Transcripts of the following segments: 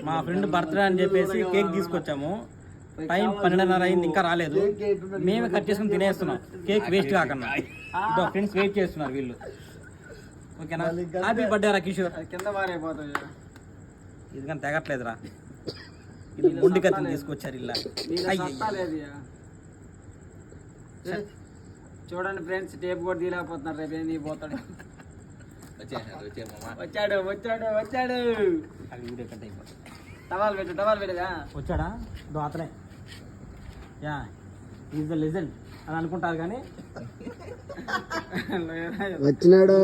మా friend birthday అని చెప్పేసి కేక్ తీసుకొచ్చాము. టైం 12:30 అయింది, ఇంకా రాలేదు. మేమే కట్ చేసుకుని తినేస్తున్నాం, కేక్ వేస్ట్ కాకుండా. ఇదో ఫ్రెండ్స్ వెయిట్ చేస్తున్నారు వీళ్ళు. ఓకేనా? హ్యాపీ బర్త్డే రా కిషోర్. కింద పారైపోతాయి. ఇది కానీ తెగట్లేదురా. ఇది మొండి కత్తిని తీసుకొచ్చారు ఇలా. చూడండి ఫ్రెండ్స్, టేప్ కూడా తీయలేకపోతున్నారు. రేపు ఏం తీయబోతాడు. వచ్చాడు వచ్చాడు వచ్చాడు. టవాల్ పెట్టుగా వచ్చాడా? అతనే యా ఈజ్ ద లెజెండ్ అని అనుకుంటారు కానీ వచ్చినాడు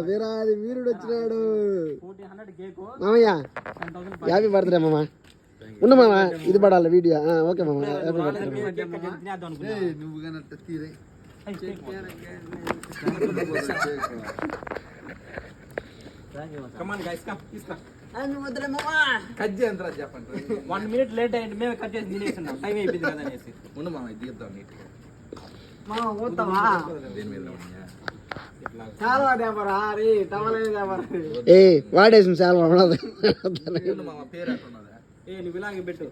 వీరాది వీరుడు వచ్చినాడు. 1400 కేకు మామయ్య హ్యాపీ బర్త్డే మామ. ఉన్న మామ ఇది పడాలి వీడియో. ఓకే మామ హ్యాపీ బర్త్డే. చెప్పండి. 1 minute లేట్ అయ్యింది, మేము కట్ చేసి తినేస్తున్నాం. టైం అయిపోయింది కదా అనేసి. వాడేసి చాలా నువ్వు ఇలాగే పెట్టు.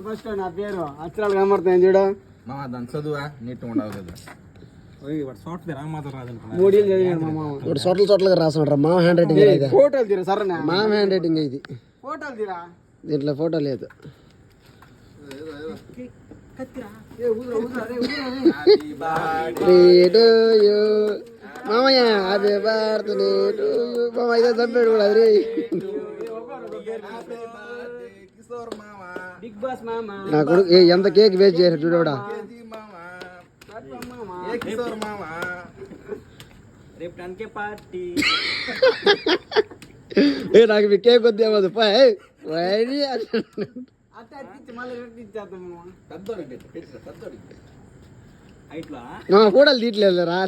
ఫస్ట్ నా పేరు అక్షరాలు కనబడుతున్నాయి చూడు. దాని చదువా నీట్ ఉండవు కదా. సాఫ్ట్వేర్ మాత్రం రాదనుకున్నా. 3 ఏళ్ళు చదివాడు మా మామ. చోట్లగా రాస్తున్నాడు మామ హ్యాండ్ రైటింగ్. ఫోటోలు తీరా సరే. మామ హ్యాండ్ రైటింగ్ ఇది. ఫోటోలు తీరా. దీంట్లో ఫోటో లేదు. మామయ్య హ్యాపీ బర్త్డే టు యు. మామ ఇదే చంపాడు కూడా అది. బిగ్ బాస్ మామ నా కొడుకు ఎంత కేక్ వేస్ట్ చేశాడు చూడవడా. రేపు 10K పార్టీ. నాకు మీ కేక్ వద్దేమో హైట్లో ఫోటోలు తీయట్లేదు రా.